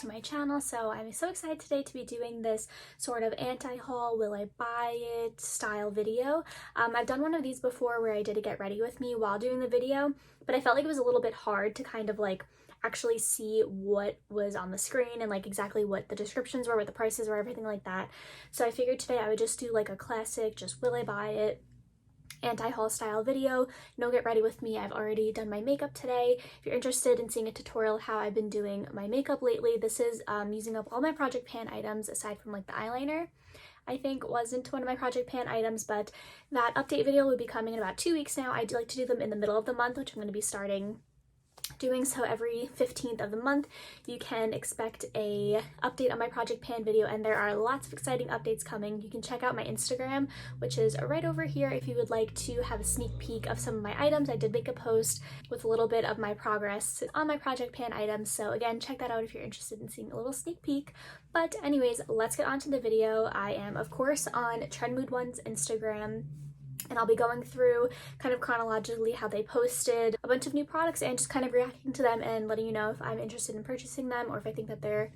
to my channel. So I'm so excited today to be doing this sort of anti-haul, will I buy it style video. I've done one of these before where I did a get ready with me while doing the video, but I felt like it was a little bit hard to kind of like actually see what was on the screen and like exactly what the descriptions were, what the prices were, everything like that. So I figured today I would just do like a classic, just will I buy it anti-haul style video. No get ready with me. I've already done my makeup today. If you're interested in seeing a tutorial how I've been doing my makeup lately, this is using up all my Project Pan items aside from like the eyeliner. I think wasn't one of my Project Pan items, but that update video will be coming in about 2 weeks now. I do like to do them in the middle of the month, which I'm going to be starting doing. So every 15th of the month you can expect a update on my Project Pan video, and there are lots of exciting updates coming. You can check out my Instagram, which is right over here, if you would like to have a sneak peek of some of my items. I did make a post with a little bit of my progress on my Project Pan items, so again, check that out if you're interested in seeing a little sneak peek. But anyways, let's get on to the video. I am of course on Trend Mood One's Instagram, and I'll be going through kind of chronologically how they posted a bunch of new products and just kind of reacting to them and letting you know if I'm interested in purchasing them or if I think that they're,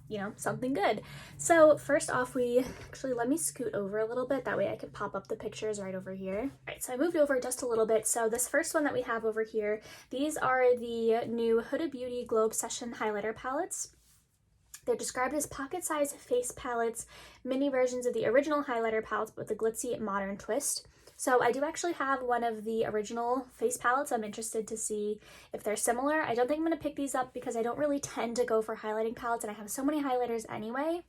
you know, something good. So first off, let me scoot over a little bit, that way I can pop up the pictures right over here. All right, so I moved over just a little bit. So this first one that we have over here, these are the new Huda Beauty Glow Obsession highlighter palettes. They're described as pocket-sized face palettes, mini versions of the original highlighter palettes with a glitzy modern twist. So I do actually have one of the original face palettes. I'm interested to see if they're similar. I don't think I'm going to pick these up because I don't really tend to go for highlighting palettes, and I have so many highlighters anyway.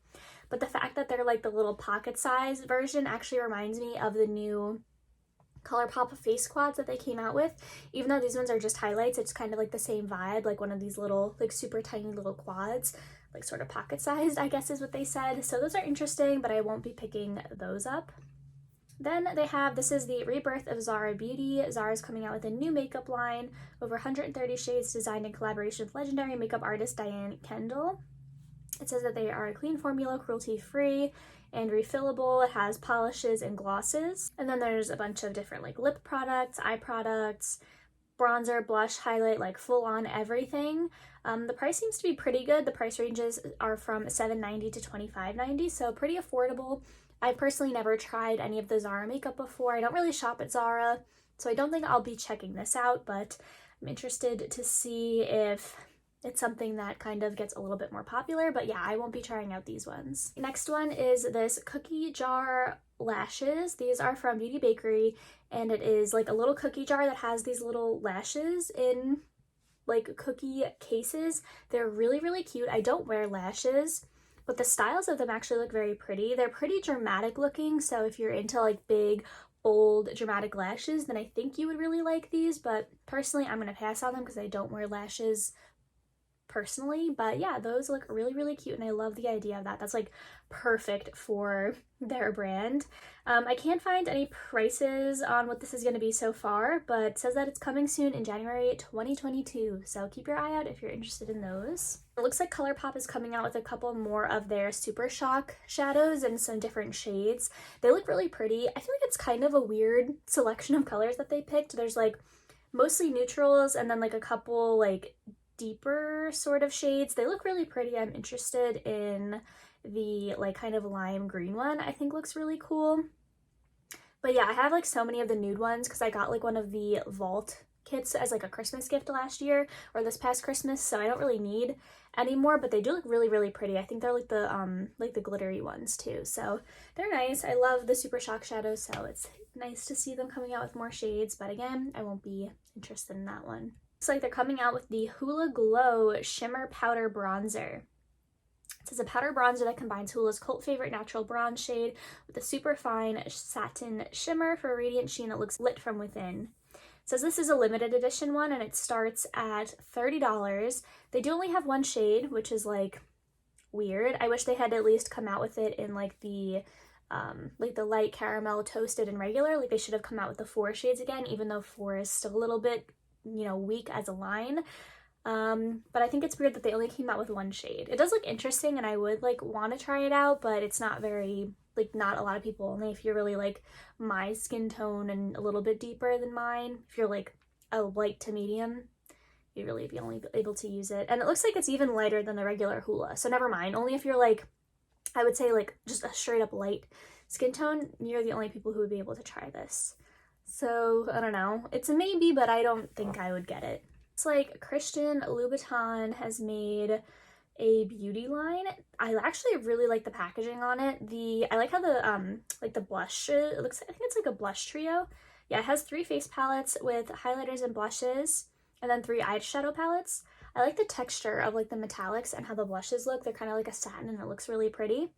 But the fact that they're like the little pocket-sized version actually reminds me of the new Colourpop face quads that they came out with. Even though these ones are just highlights, it's kind of like the same vibe, like one of these little like super tiny little quads, like sort of pocket sized, I guess is what they said. So those are interesting, but I won't be picking those up. Then they have, this is the rebirth of Zara Beauty. Zara's coming out with a new makeup line, over 130 shades designed in collaboration with legendary makeup artist Diane Kendall. It says that they are a clean formula, cruelty-free, and refillable. It has polishes and glosses. And then there's a bunch of different like lip products, eye products, bronzer, blush, highlight, like full on everything. The price seems to be pretty good. The price ranges are from $7.90 to $25.90, so pretty affordable. I've personally never tried any of the Zara makeup before. I don't really shop at Zara, so I don't think I'll be checking this out, but I'm interested to see if it's something that kind of gets a little bit more popular. But yeah, I won't be trying out these ones. Next one is this cookie jar lashes. These are from Beauty Bakery, and it is like a little cookie jar that has these little lashes in like cookie cases. They're really, really cute. I don't wear lashes, but the styles of them actually look very pretty. They're pretty dramatic looking, so if you're into like big, bold, dramatic lashes, then I think you would really like these, but personally I'm gonna pass on them because I don't wear lashes personally. But yeah, those look really, really cute, and I love the idea of that. That's like perfect for their brand. I can't find any prices on what this is going to be so far, but it says that it's coming soon in January 2022, so keep your eye out if you're interested in those. It looks like Colourpop is coming out with a couple more of their Super Shock shadows in some different shades. They look really pretty. I feel like it's kind of a weird selection of colors that they picked. There's like mostly neutrals and then like a couple like deeper sort of shades. They look really pretty. I'm interested in the like kind of lime green one. I think looks really cool. But yeah, I have like so many of the nude ones because I got like one of the Vault kits as like a Christmas gift last year or this past Christmas, so I don't really need any more, but they do look really, really pretty. I think they're like the glittery ones too, so they're nice. I love the Super Shock shadows, so it's nice to see them coming out with more shades, but again, I won't be interested in that one. Looks like they're coming out with the Hula Glow Shimmer Powder Bronzer. It says a powder bronzer that combines Hula's cult favorite natural bronze shade with a super fine satin shimmer for a radiant sheen that looks lit from within. It says this is a limited edition one, and it starts at $30. They do only have one shade, which is like weird. I wish they had at least come out with it in like the light caramel, toasted, and regular. Like they should have come out with the 4 shades again, even though 4 is still a little bit, you know, weak as a line. But I think it's weird that they only came out with one shade. It does look interesting, and I would like want to try it out, but it's not very, like, not a lot of people. Only if you're really like my skin tone and a little bit deeper than mine. If you're like a light to medium, you'd really be only able to use it. And it looks like it's even lighter than the regular Hula, so never mind. Only if you're like, I would say like just a straight up light skin tone, you're the only people who would be able to try this. So I don't know, it's a maybe, but I don't think I would get it. It's like Christian Louboutin has made a beauty line. I actually really like the packaging on it. I like how the like the blush, it looks, I think it's like a blush trio. Yeah, it has 3 face palettes with highlighters and blushes, and then 3 eyeshadow palettes. I like the texture of like the metallics and how the blushes look. They're kind of like a satin and it looks really pretty.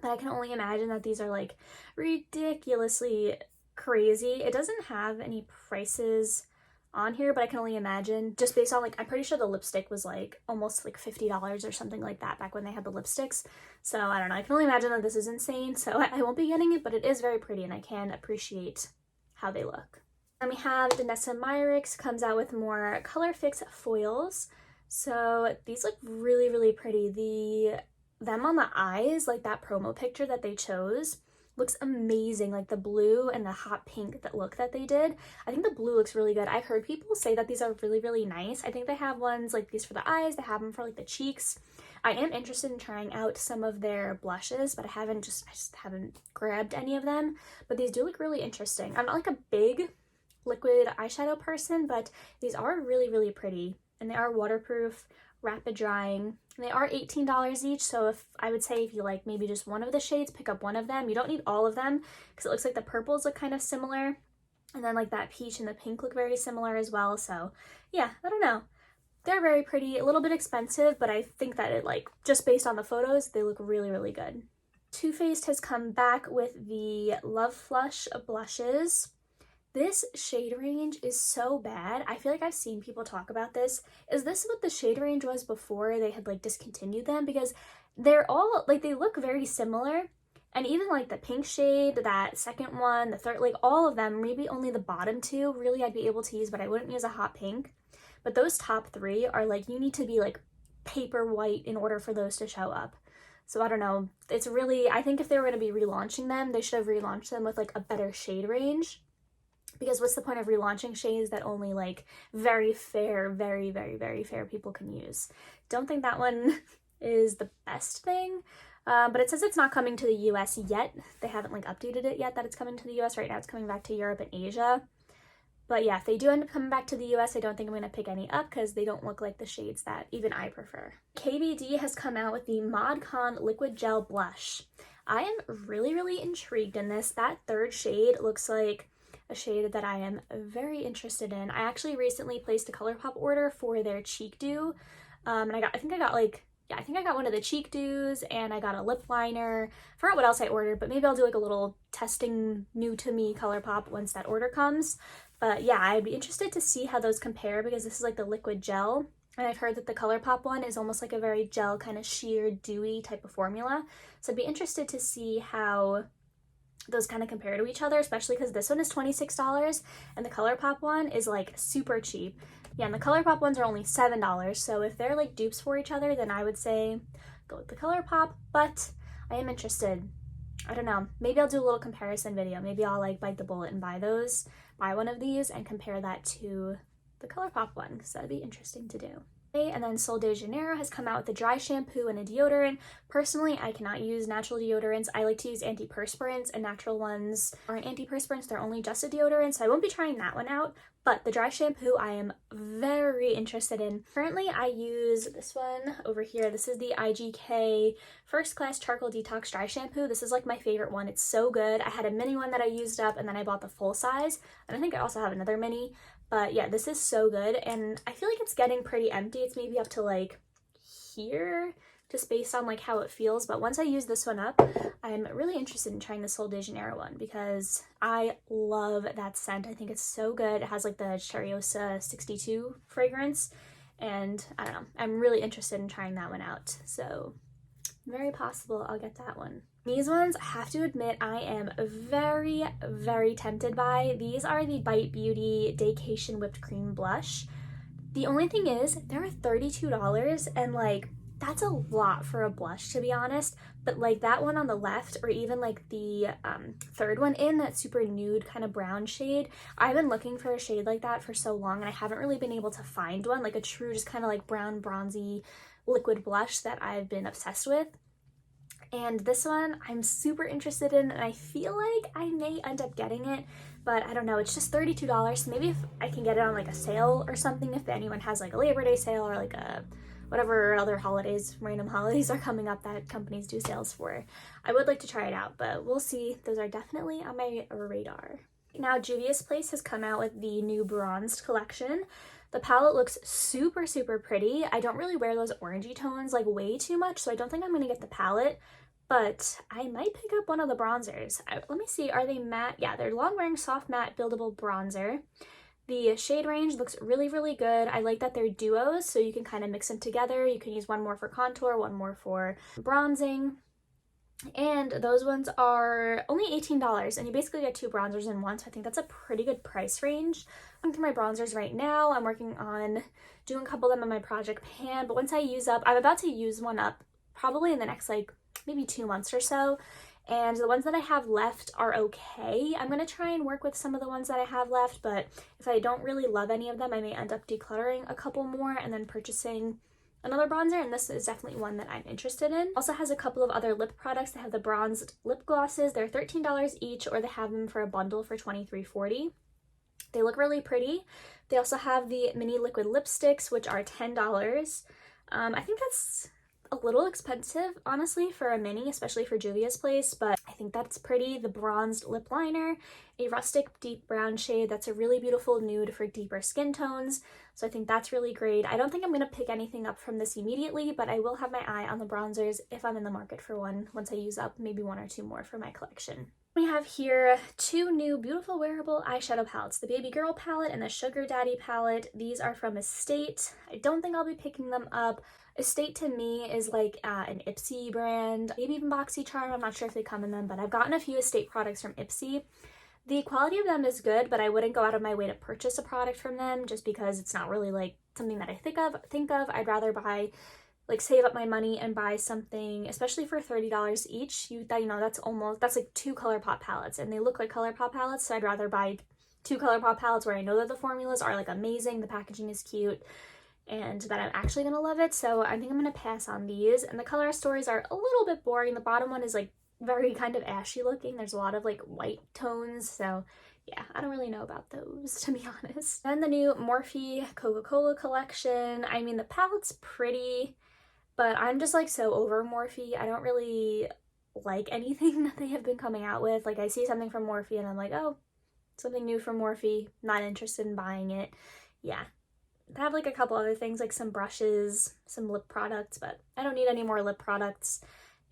But I can only imagine that these are like ridiculously crazy. It doesn't have any prices on here, but I can only imagine just based on like, I'm pretty sure the lipstick was like almost like $50 or something like that back when they had the lipsticks. So I don't know, I can only imagine that this is insane. So I won't be getting it, but it is very pretty and I can appreciate how they look. Then we have Danessa Myricks comes out with more Color Fix foils. So these look really, really pretty. Them on the eyes, like that promo picture that they chose, looks amazing. Like the blue and the hot pink look that they did. I think the blue looks really good. I've heard people say that these are really, really nice. I think they have ones like these for the eyes. They have them for like the cheeks. I am interested in trying out some of their blushes, but I just haven't grabbed any of them. But these do look really interesting. I'm not like a big liquid eyeshadow person, but these are really, really pretty. And they are waterproof, rapid drying. And they are $18 each. So I would say if you like maybe just one of the shades, pick up one of them. You don't need all of them because it looks like the purples look kind of similar. And then like that peach and the pink look very similar as well. So yeah, I don't know. They're very pretty, a little bit expensive, but I think that it like, just based on the photos, they look really, really good. Too Faced has come back with the Love Flush blushes. This shade range is so bad. I feel like I've seen people talk about this. Is this what the shade range was before they had like discontinued them? Because they're all like, they look very similar. And even like the pink shade, that second one, the third, like all of them, maybe only the bottom 2, really I'd be able to use, but I wouldn't use a hot pink. But those top 3 are like, you need to be like paper white in order for those to show up. So I don't know. It's really, I think if they were going to be relaunching them, they should have relaunched them with like a better shade range. Because what's the point of relaunching shades that only like very fair, very, very, very fair people can use? Don't think that one is the best thing. But it says it's not coming to the US yet. They haven't like updated it yet that it's coming to the US. Right now it's coming back to Europe and Asia. But yeah, if they do end up coming back to the US, I don't think I'm going to pick any up because they don't look like the shades that even I prefer. KVD has come out with the ModCon Liquid Gel Blush. I am really, really intrigued in this. That third shade looks like a shade that I am very interested in. I actually recently placed a Colourpop order for their cheek dew. And I think I got one of the cheek dews and I got a lip liner. I forgot what else I ordered, but maybe I'll do like a little testing new to me Colourpop once that order comes. But yeah, I'd be interested to see how those compare because this is like the liquid gel. And I've heard that the Colourpop one is almost like a very gel kind of sheer dewy type of formula. So I'd be interested to see how those kind of compare to each other, especially because this one is $26 and the Colourpop one is like super cheap. Yeah, and the Colourpop ones are only $7. So if they're like dupes for each other, then I would say go with the Colourpop, but I am interested. I don't know, maybe I'll do a little comparison video. Maybe I'll like bite the bullet and buy one of these and compare that to the Colourpop one because that'd be interesting to do. And then Sol de Janeiro has come out with a dry shampoo and a deodorant. Personally, I cannot use natural deodorants. I like to use antiperspirants, and natural ones aren't antiperspirants, they're only just a deodorant, so I won't be trying that one out. But the dry shampoo I am very interested in. Currently, I use this one over here. This is the IGK First Class Charcoal Detox Dry Shampoo. This is like my favorite one. It's so good. I had a mini one that I used up, and then I bought the full size, and I think I also have another mini. But yeah, this is so good, and I feel like it's getting pretty empty. It's maybe up to like here, just based on like how it feels. But once I use this one up, I'm really interested in trying the Sol de Janeiro one because I love that scent. I think it's so good. It has like the Cheriosa 62 fragrance, and I don't know, I'm really interested in trying that one out. So very possible I'll get that one. These ones, I have to admit, I am very, very tempted by. These are the Bite Beauty Daycation Whipped Cream Blush. The only thing is, they're $32, and like, that's a lot for a blush, to be honest, but like that one on the left, or even like the third one in that super nude kind of brown shade, I've been looking for a shade like that for so long and I haven't really been able to find one, like a true just kind of like brown bronzy liquid blush that I've been obsessed with. And this one I'm super interested in, and I feel like I may end up getting it, but I don't know, it's just $32, so maybe if I can get it on like a sale or something, if anyone has like a Labor Day sale or like a whatever other holidays, random holidays are coming up that companies do sales for, I would like to try it out, but we'll see. Those are definitely on my radar. Now, Juvia's Place has come out with the new bronzed collection. The palette looks super, super pretty. I don't really wear those orangey tones like way too much, so I don't think I'm gonna get the palette, but I might pick up one of the bronzers. Let me see, are they matte? Yeah, they're long wearing soft matte buildable bronzer. The shade range looks really, really good. I like that they're duos, so you can kind of mix them together. You can use one more for contour, one more for bronzing. And those ones are only $18, and you basically get 2 bronzers in one, so I think that's a pretty good price range. I'm through my bronzers right now. I'm working on doing a couple of them on my project pan, but once I use up, I'm about to use one up probably in the next like maybe 2 months or so. And the ones that I have left are okay. I'm going to try and work with some of the ones that I have left, but if I don't really love any of them, I may end up decluttering a couple more and then purchasing another bronzer, and this is definitely one that I'm interested in. Also has a couple of other lip products. They have the bronzed lip glosses. They're $13 each, or they have them for a bundle for $23.40. They look really pretty. They also have the mini liquid lipsticks, which are $10. I think that's a little expensive, honestly, for a mini, especially for Juvia's Place, but I think that's pretty. The bronzed lip liner, a rustic deep brown shade that's a really beautiful nude for deeper skin tones, so I think that's really great. I don't think I'm going to pick anything up from this immediately, but I will have my eye on the bronzers if I'm in the market for one once I use up maybe 1 or 2 more for my collection. We have here 2 new beautiful wearable eyeshadow palettes, the Baby Girl palette and the Sugar Daddy palette. These are from Estate. I don't think I'll be picking them up. Estate to me is like an Ipsy brand, maybe even BoxyCharm. I'm not sure if they come in them, but I've gotten a few Estate products from Ipsy. The quality of them is good, but I wouldn't go out of my way to purchase a product from them just because it's not really like something that I think of. I'd rather buy, like, save up my money and buy something, especially for $30 each. That's like 2 Colourpop palettes, and they look like Colourpop palettes, so I'd rather buy 2 Colourpop palettes where I know that the formulas are like amazing, the packaging is cute, and that I'm actually gonna love it. So I think I'm gonna pass on these. And the color stories are a little bit boring. The bottom one is like very kind of ashy looking. There's a lot of like white tones, so yeah, I don't really know about those, to be honest. Then the new Morphe Coca-Cola collection. I mean, the palette's pretty, but I'm just like so over Morphe. I don't really like anything that they have been coming out with. Like, I see something from Morphe and I'm like, oh, something new from Morphe, not interested in buying it. Yeah. I have like a couple other things, like some brushes, some lip products, but I don't need any more lip products,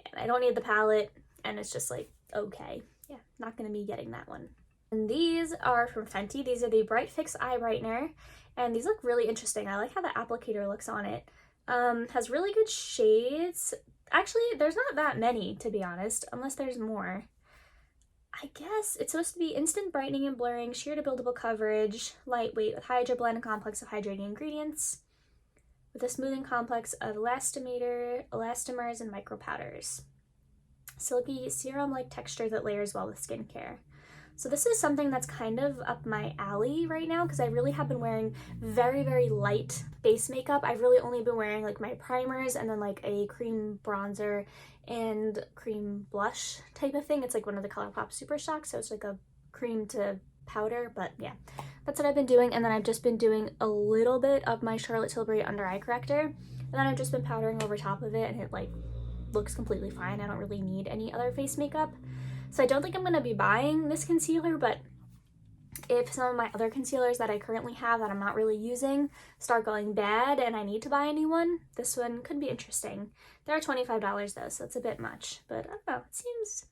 and I don't need the palette, and it's just like, okay, yeah, not gonna be getting that one. And these are from Fenty. These are the Bright Fix Eye Brightener, and these look really interesting. I like how the applicator looks on it. Has really good shades. Actually, there's not that many, to be honest, unless there's more. I guess it's supposed to be instant brightening and blurring, sheer to buildable coverage, lightweight with Hydra blend and complex of hydrating ingredients, with a smoothing complex of elastomers, and micro powders. Silky serum-like texture that layers well with skincare. So this is something that's kind of up my alley right now because I really have been wearing very, very light base makeup. I've really only been wearing like my primers and then like a cream bronzer and cream blush type of thing. It's like one of the Colourpop Super Shocks, so it's like a cream to powder, but yeah, that's what I've been doing. And then I've just been doing a little bit of my Charlotte Tilbury under eye corrector, and then I've just been powdering over top of it, and it like looks completely fine. I don't really need any other face makeup. So I don't think I'm going to be buying this concealer, but if some of my other concealers that I currently have that I'm not really using start going bad and I need to buy a new one, this one could be interesting. They're $25 though, so it's a bit much, but I don't know, it seems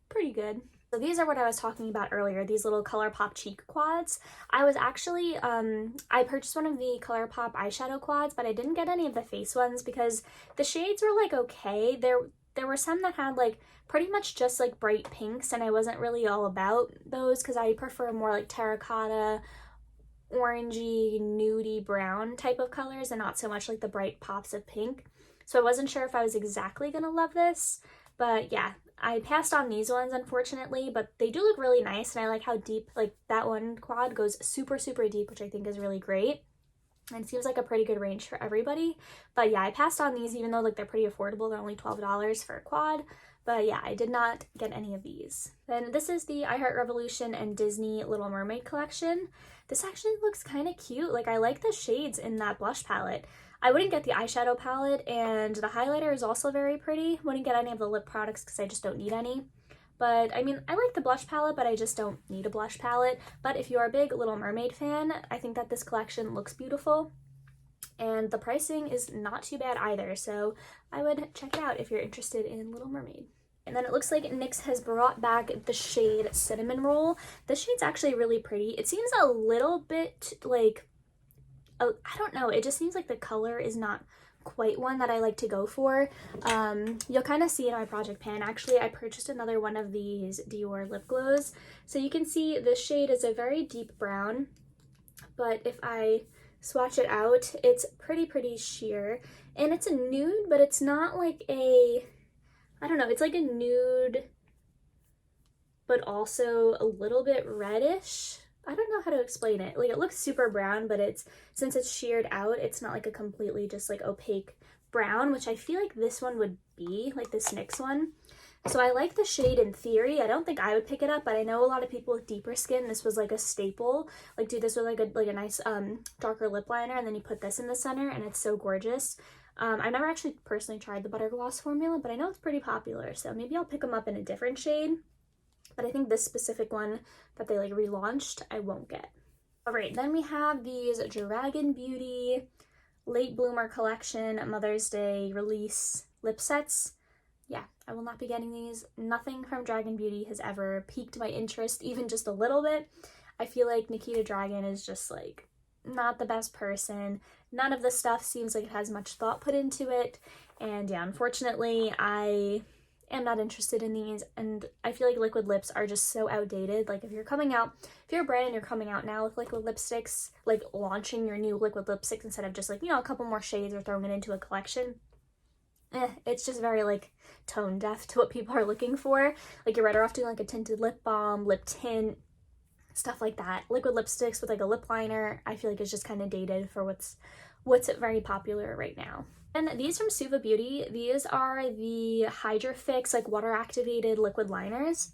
pretty good. So these are what I was talking about earlier, these little Colourpop cheek quads. I was actually, I purchased one of the Colourpop eyeshadow quads, but I didn't get any of the face ones because the shades were like okay. There were some that had like pretty much just like bright pinks, and I wasn't really all about those because I prefer more like terracotta, orangey, nudie brown type of colors and not so much like the bright pops of pink. so I wasn't sure if I was exactly gonna love this, but yeah, I passed on these ones unfortunately, but they do look really nice, and I like how deep, like that one quad goes super deep, which I think is really great. And it seems like a pretty good range for everybody. But yeah, I passed on these even though like they're pretty affordable. They're only $12 for a quad. But yeah, I did not get any of these. Then this is the I Heart Revolution and Disney Little Mermaid collection. This actually looks kind of cute. Like, I like the shades in that blush palette. I wouldn't get the eyeshadow palette, and the highlighter is also very pretty. Wouldn't get any of the lip products because I just don't need any. But I mean, I like the blush palette, but I just don't need a blush palette. But if you're a big Little Mermaid fan, I think that this collection looks beautiful. And the pricing is not too bad either, so I would check it out if you're interested in Little Mermaid. And then it looks like NYX has brought back the shade Cinnamon Roll. This shade's actually really pretty. It seems a little bit like, I don't know, it just seems like the color is not quite one that I like to go for. You'll kind of see it in my project pan. Actually, I purchased another one of these Dior Lip Glows. So you can see this shade is a very deep brown, but if I swatch it out, it's pretty sheer. And it's a nude, but it's not like a, I don't know, it's like a nude, but also a little bit reddish. I don't know how to explain it. Like, it looks super brown, but since it's sheared out, it's not like a completely just like opaque brown, which I feel like this one would be, like this NYX one. So I like the shade in theory. I don't think I would pick it up, but I know a lot of people with deeper skin, this was like a staple. Like, do this with like a nice darker lip liner, and then you put this in the center, and it's so gorgeous. I've never actually personally tried the Butter Gloss formula, but I know it's pretty popular, so maybe I'll pick them up in a different shade. But I think this specific one that they like relaunched, I won't get. All right, then we have these Dragon Beauty Late Bloomer Collection Mother's Day release lip sets. Yeah, I will not be getting these. Nothing from Dragon Beauty has ever piqued my interest, even just a little bit. I feel like Nikita Dragon is just like not the best person. None of the stuff seems like it has much thought put into it. And yeah, unfortunately, I am not interested in these, and I feel like liquid lips are just so outdated. Like, if you're a brand and you're coming out now with liquid lipsticks, like launching your new liquid lipsticks instead of just like, you know, a couple more shades or throwing it into a collection, it's just very like tone deaf to what people are looking for. Like, you're better off doing like a tinted lip balm, lip tint, stuff like that. Liquid lipsticks with like a lip liner, I feel like it's just kind of dated for what's very popular right now. And these from Suva Beauty, these are the Hydra Fix like water activated liquid liners.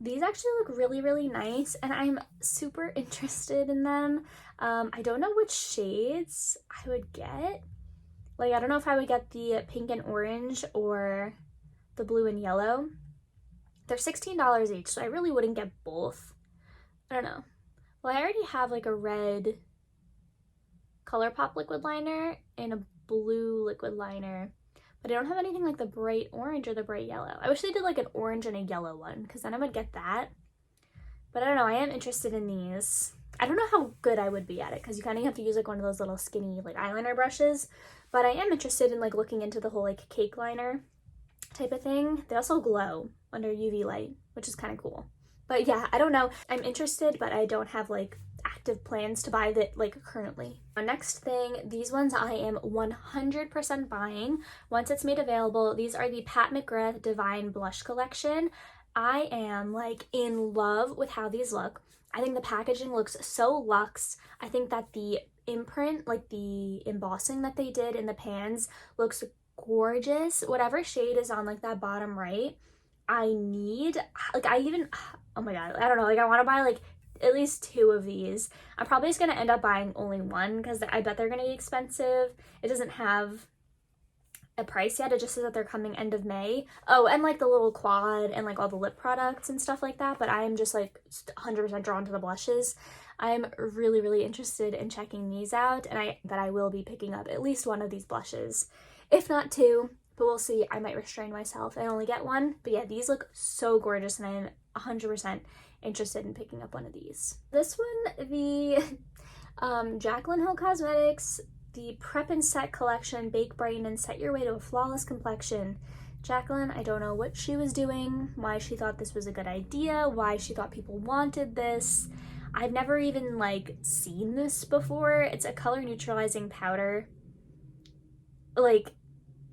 These actually look really nice, and I'm super interested in them. I don't know which shades I would get. Like, I don't know if I would get the pink and orange or the blue and yellow. They're $16 each, so I really wouldn't get both. I don't know. Well, I already have like a red Colourpop liquid liner and a blue liquid liner, but I don't have anything like the bright orange or the bright yellow. I wish they did like an orange and a yellow one, because then I would get that. But I don't know, I am interested in these. I don't know how good I would be at it, because you kind of have to use like one of those little skinny like eyeliner brushes, but I am interested in like looking into the whole like cake liner type of thing. They also glow under UV light, which is kind of cool. But yeah, I don't know. I'm interested, but I don't have like active plans to buy that like currently. Next thing, these ones I am 100% buying once it's made available. These are the Pat McGrath Divine Blush Collection. I am like in love with how these look. I think the packaging looks so luxe. I think that the imprint, like the embossing that they did in the pans, looks gorgeous. Whatever shade is on like that bottom right, I need, like, oh my god, I don't know, like I want to buy like at least 2 of these. I'm probably just gonna end up buying only one, because I bet they're gonna be expensive. It doesn't have a price yet, it just says that they're coming end of May. Oh, and like the little quad and like all the lip products and stuff like that, but I am just like 100% drawn to the blushes. I'm really interested in checking these out, and I will be picking up at least one of these blushes, if not 2, but we'll see. I might restrain myself and only get one. But yeah, these look so gorgeous, and I am 100% interested in picking up one of these. This one, the Jaclyn Hill Cosmetics, the Prep and Set Collection, Bake, Brighten, and Set Your Way to a Flawless Complexion. Jaclyn, I don't know what she was doing, why she thought this was a good idea, why she thought people wanted this. I've never even like seen this before. It's a color neutralizing powder. Like,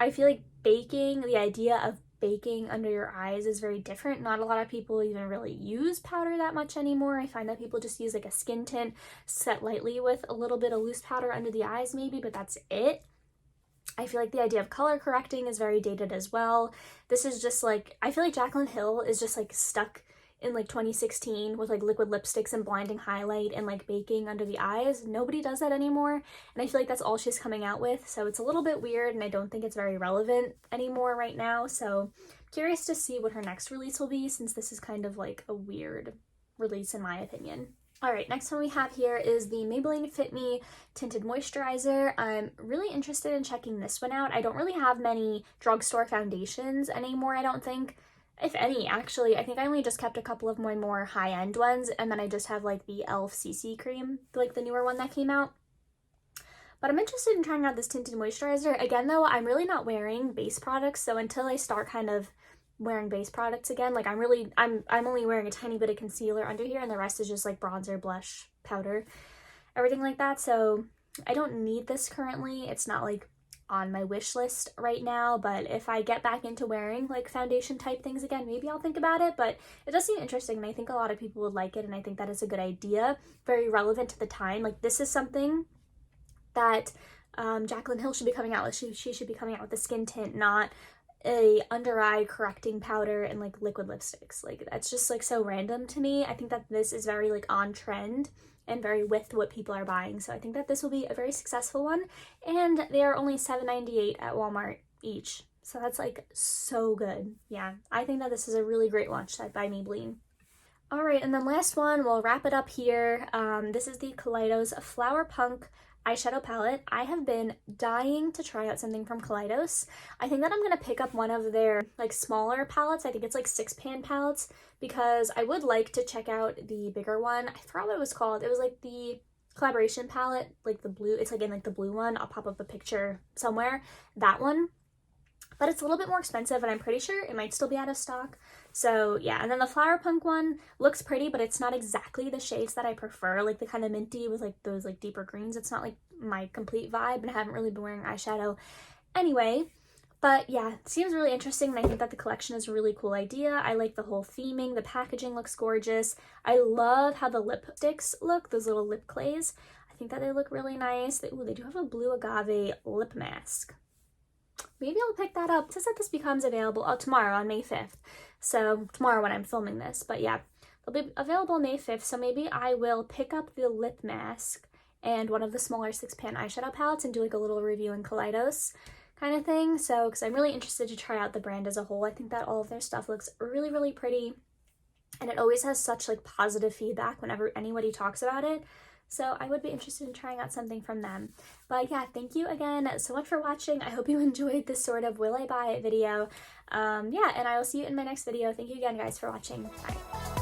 I feel like baking, the idea of baking under your eyes is very different. Not a lot of people even really use powder that much anymore. I find that people just use like a skin tint set lightly with a little bit of loose powder under the eyes maybe, but that's it. I feel like the idea of color correcting is very dated as well. This is just like, I feel like Jaclyn Hill is just like stuck in like 2016 with like liquid lipsticks and blinding highlight and like baking under the eyes. Nobody does that anymore, and I feel like that's all she's coming out with, so it's a little bit weird, and I don't think it's very relevant anymore right now. So curious to see what her next release will be, since this is kind of like a weird release in my opinion. Alright, next one we have here is the Maybelline Fit Me Tinted Moisturizer. I'm really interested in checking this one out. I don't really have many drugstore foundations anymore, I don't think. If any, actually. I think I only just kept a couple of my more high-end ones, and then I just have like the e.l.f. CC cream, like the newer one that came out. But I'm interested in trying out this tinted moisturizer. Again though, I'm really not wearing base products, so until I start kind of wearing base products again, like I'm only wearing a tiny bit of concealer under here, and the rest is just like bronzer, blush, powder, everything like that. So I don't need this currently. It's not like on my wish list right now, but if I get back into wearing like foundation type things again, maybe I'll think about it. But it does seem interesting, and I think a lot of people would like it, and I think that is a good idea, very relevant to the time. Like this is something that Jaclyn Hill should be coming out with. She should be coming out with a skin tint, not a under eye correcting powder and like liquid lipsticks. Like that's just like so random to me. I think that this is very like on trend and very with what people are buying, so I think that this will be a very successful one, and they are only $7.98 at Walmart each, so that's like so good. Yeah, I think that this is a really great launch set by Maybelline. Alright, and then last one, we'll wrap it up here. This is the Collidos Flower Punk eyeshadow palette. I have been dying to try out something from Collidos. I think that I'm going to pick up one of their like smaller palettes. I think it's like 6-pan palettes, because I would like to check out the bigger one. I forgot what it was called. It was like the collaboration palette, like the blue. It's like in like the blue one. I'll pop up a picture somewhere. That one. But it's a little bit more expensive, and I'm pretty sure it might still be out of stock. So yeah, and then the Flower Punk one looks pretty, but it's not exactly the shades that I prefer, like the kind of minty with like those like deeper greens. It's not like my complete vibe, and I haven't really been wearing eyeshadow anyway. But yeah, it seems really interesting, and I think that the collection is a really cool idea. I like the whole theming. The packaging looks gorgeous. I love how the lipsticks look, those little lip clays. I think that they look really nice. They do have a blue agave lip mask. Maybe I'll pick that up. It says that this becomes available tomorrow on May 5th. So tomorrow when I'm filming this. But yeah, they'll be available May 5th. So maybe I will pick up the lip mask and one of the smaller 6-pan eyeshadow palettes and do like a little review in Collidos kind of thing. So, because I'm really interested to try out the brand as a whole. I think that all of their stuff looks really, really pretty. And it always has such like positive feedback whenever anybody talks about it. So I would be interested in trying out something from them. But yeah, thank you again so much for watching. I hope you enjoyed this sort of will I buy it video. Yeah, and I will see you in my next video. Thank you again, guys, for watching. Bye.